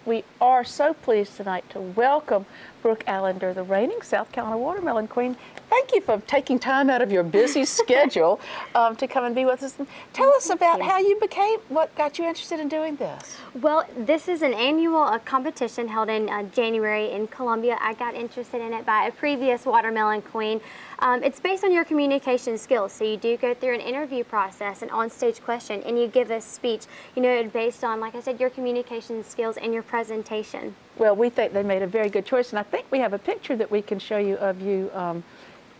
we are so pleased tonight to welcome Brooke Allender, the reigning South Carolina Watermelon Queen. Thank you for taking time out of your busy schedule to come and be with us. And tell us about how you became, what got you interested in doing this? Well, this is an annual competition held in January in Columbia. I got interested in it by a previous watermelon queen. It's based on your communication skills. So you do go through an interview process, an on-stage question, and you give a speech, you know, based on, like I said, your communication skills and your presentation. Well, we think they made a very good choice, and I think we have a picture that we can show you of you.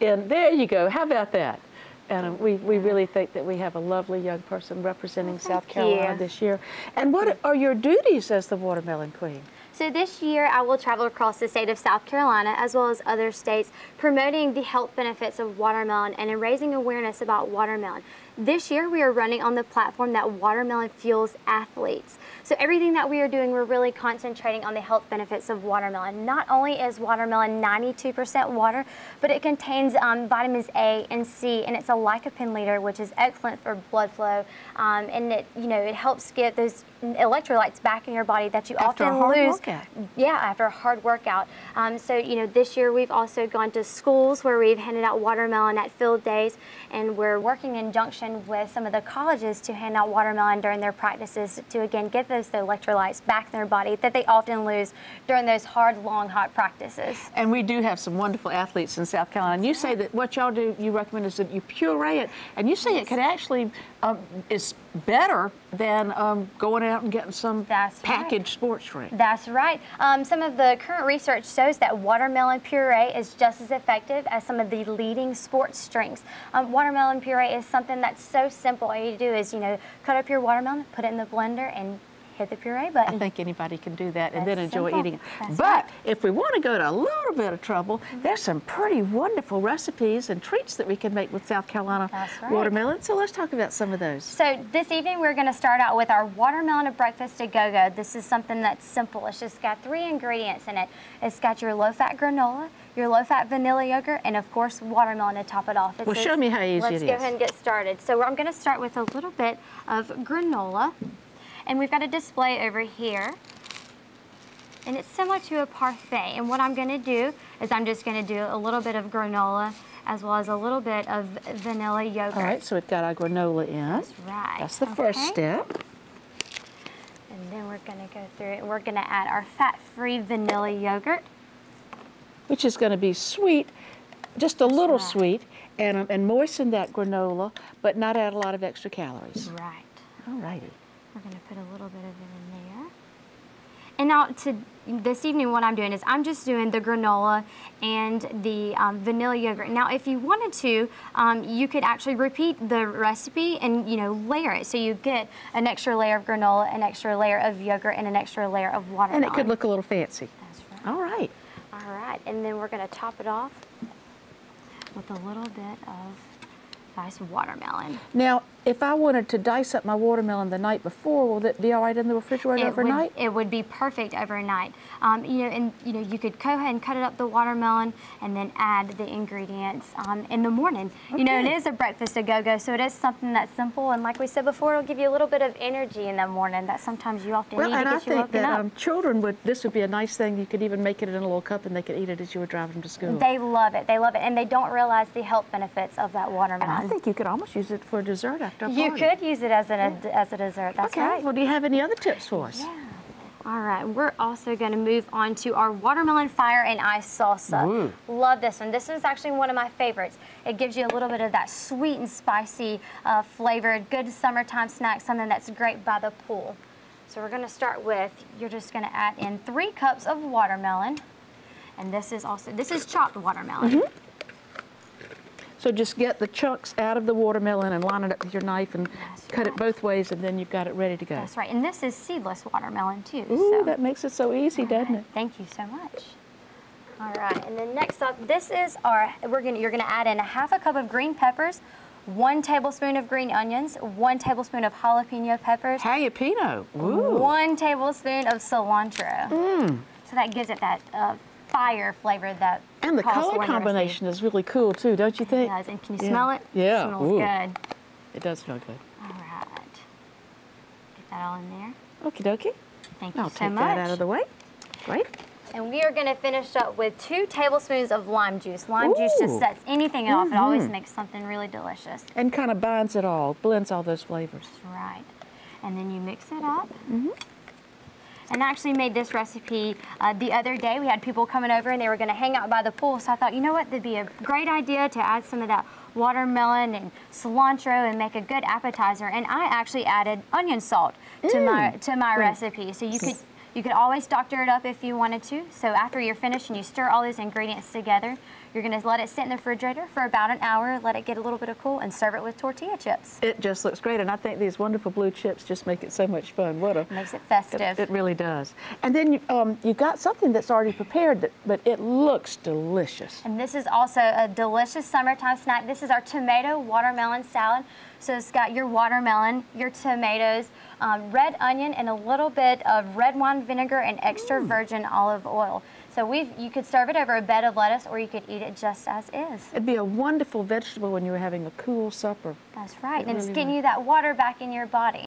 And there you go. How about that? And we really think that we have a lovely young person representing South Carolina this year. And what are your duties as the Watermelon Queen? So this year I will travel across the state of South Carolina as well as other states promoting the health benefits of watermelon and in raising awareness about watermelon. This year we are running on the platform that watermelon fuels athletes. So everything that we are doing, we're really concentrating on the health benefits of watermelon. Not only is watermelon 92% water, but it contains vitamins A and C, and it's a lycopene leader, which is excellent for blood flow, and it, you know, it helps get those electrolytes back in your body that you often lose. Yeah, after a hard workout. So, you know, this year we've also gone to schools where we've handed out watermelon at field days, and we're working in junction with some of the colleges to hand out watermelon during their practices to, again, get those electrolytes back in their body that they often lose during those hard, long, hot practices. And we do have some wonderful athletes in South Carolina. And you say that what y'all do, you recommend is that you puree it, and you say it can actually is better than going out and getting some packaged sports drink. That's right. Some of the current research shows that watermelon puree is just as effective as some of the leading sports drinks. Watermelon puree is something that's so simple. All you do is, you know, cut up your watermelon, put it in the blender, and hit the puree button. I think anybody can do that and then enjoy eating it. But if we want to go to a little bit of trouble, there's some pretty wonderful recipes and treats that we can make with South Carolina watermelon. So let's talk about some of those. So this evening we're going to start out with our watermelon breakfast to go-go. This is something that's simple. It's just got 3 ingredients in it. It's got your low-fat granola, your low-fat vanilla yogurt, and of course watermelon to top it off. Well, show me how easy it is. Let's go ahead and get started. So I'm going to start with a little bit of granola. And we've got a display over here, and it's similar to a parfait. And what I'm going to do is I'm just going to do a little bit of granola as well as a little bit of vanilla yogurt. All right, so we've got our granola in. That's right. That's the first step. And then we're going to go through it, and we're going to add our fat-free vanilla yogurt, which is going to be sweet, just a little sweet, and moisten that granola, but not add a lot of extra calories. Right. All righty. We're going to put a little bit of it in there. And now this evening what I'm doing is I'm just doing the granola and the vanilla yogurt. Now if you wanted to, you could actually repeat the recipe and, you know, layer it. So you get an extra layer of granola, an extra layer of yogurt, and an extra layer of watermelon. And it could look a little fancy. That's right. All right. All right. And then we're going to top it off with a little bit of nice watermelon. Now, if I wanted to dice up my watermelon the night before, will that be all right in the refrigerator overnight? It would be perfect overnight. You could go ahead and cut it up the watermelon and then add the ingredients in the morning. Okay. You know, it is a breakfast to go-go, so it is something that's simple. And like we said before, it'll give you a little bit of energy in the morning that sometimes you often need to get you woken up. Well, and I think that children this would be a nice thing. You could even make it in a little cup and they could eat it as you were driving to school. They love it. They love it. And they don't realize the health benefits of that watermelon. And I think you could almost use it for dessert after a party. You could use it as a dessert. That's right. Well, do you have any other tips for us? Yeah. All right. We're also going to move on to our watermelon fire and ice salsa. Ooh. Love this one. This is actually one of my favorites. It gives you a little bit of that sweet and spicy flavor. Good summertime snack, something that's great by the pool. So we're going to start with, you're just going to add in 3 cups of watermelon. And this is chopped watermelon. Mm-hmm. So just get the chunks out of the watermelon and line it up with your knife and cut it both ways, and then you've got it ready to go. That's right. And this is seedless watermelon too. Ooh, that makes it so easy, doesn't it? Thank you so much. All right. And then next up, this is our, you're gonna add in a ½ cup of green peppers, 1 tablespoon of green onions, 1 tablespoon of jalapeno peppers. Jalapeno. Ooh. 1 tablespoon of cilantro. So that gives it that fire flavor that. And the color combination is really cool too, don't you think? It does. And can you smell it? Yeah. It smells good. It does smell good. All right. Get that all in there. Okie dokie. Thank you I'll so take much. that out of the way. Great. And we are going to finish up with 2 tablespoons of lime juice. Lime juice just sets anything off. It always makes something really delicious. And kind of binds it all, blends all those flavors. That's right. And then you mix it up. And I actually made this recipe the other day. We had people coming over and they were going to hang out by the pool. So I thought, you know what, that'd be a great idea to add some of that watermelon and cilantro and make a good appetizer. And I actually added onion salt to my recipe. So you could always doctor it up if you wanted to. So after you're finished and you stir all these ingredients together, you're going to let it sit in the refrigerator for about an hour, let it get a little bit of cool, and serve it with tortilla chips. It just looks great, and I think these wonderful blue chips just make it so much fun. Makes it festive. It really does. And then you got something that's already prepared, but it looks delicious. And this is also a delicious summertime snack. This is our tomato watermelon salad. So it's got your watermelon, your tomatoes, red onion, and a little bit of red wine vinegar and extra virgin olive oil. So you could serve it over a bed of lettuce, or you could eat it just as is. It'd be a wonderful vegetable when you were having a cool supper. That's right, and it's getting you that water back in your body.